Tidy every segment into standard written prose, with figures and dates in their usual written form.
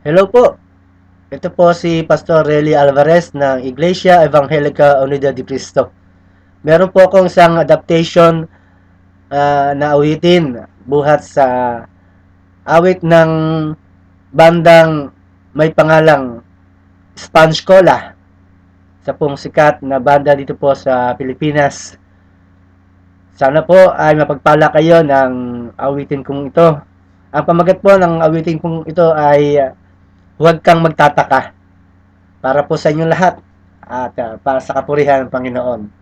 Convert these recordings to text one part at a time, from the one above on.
Hello po. Ito po si Pastor Relly Alvarez ng Iglesia Evangelica Unida de Cristo. Meron po akong isang adaptation na awitin buhat sa awit ng bandang may pangalang Sponge Cola. Sa pong sikat na banda dito po sa Pilipinas. Sana po ay mapagpala kayo ng awitin kong ito. Ang pamagat po ng awitin kong ito ay huwag kang magtataka. Para po sa inyong lahat at para sa kapurihan ng Panginoon.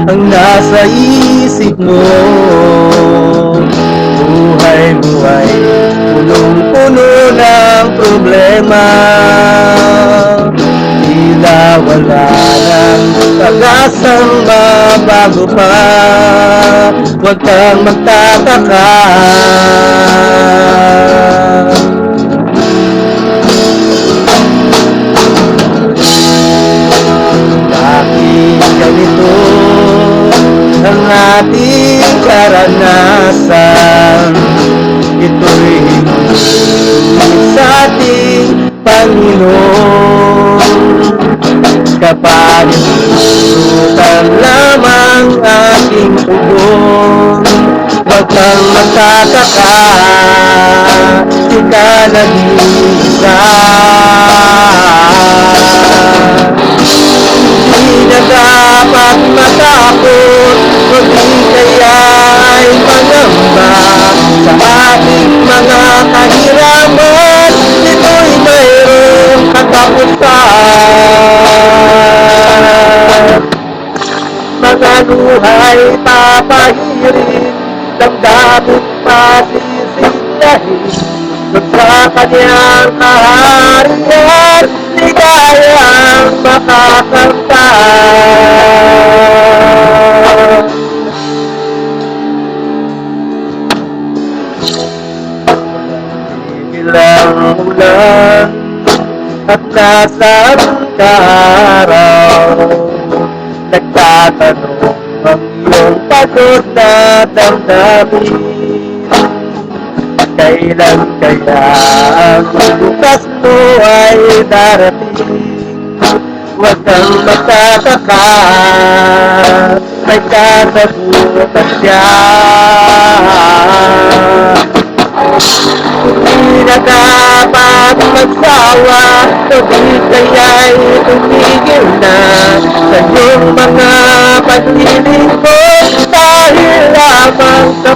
Ang nasa isip mo, buhay mo ay punong-puno ng problema. Tila wala ng pag-asang mabago pa. Huwag kang magtataka. Bakit ganito ang ating karanasan? Ito'y hindi sa ating Panginoon. Kapag susutan lamang aking tugon, huwag kang magtataka, di ka nag-iisa. Hindi na dapat matakot, kundi kaya'y mangamba sa ating mga kahiraman. Ito'y mayroong katapusan. Mga luha'y papahirin, damdamin masisilahin, sa kanyang kaharian, ligayang makakamtan. Bilang ulan at nasaan ka araw, nagtatanong ang iyong pagod na damdamin. Kailan kaya ang bukas mo ay darating? Huwag kang magtataka, may kasagutan diyan. Hindi na dapat magsawa, kundi kaya'y tumigil na sa iyong mga paglilingkod dahil lamang sa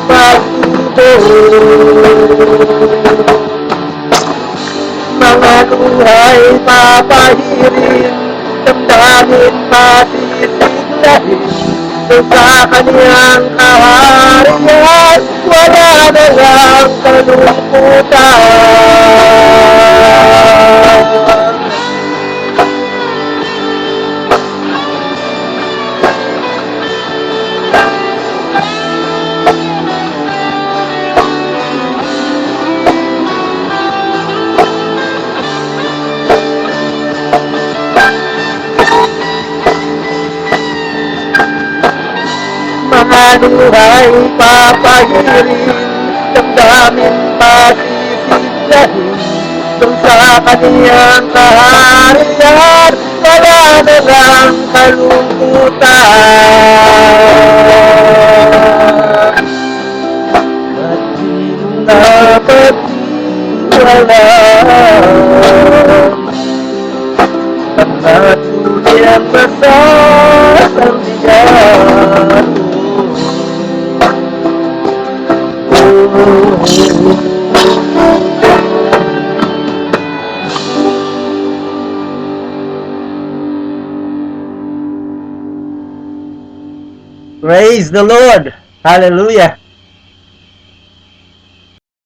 mga luha'y papahirin, damdamin masisilahin, sa kaniyang kaharian, wala na lang kalungkutan. Mga luha'y papahirin, damdamin masisilahin, sa kaniyang kaharian, wala na lang kalungkutan. At di napagtiwalaan, at tuloy ang masasandigan. Praise the Lord! Hallelujah!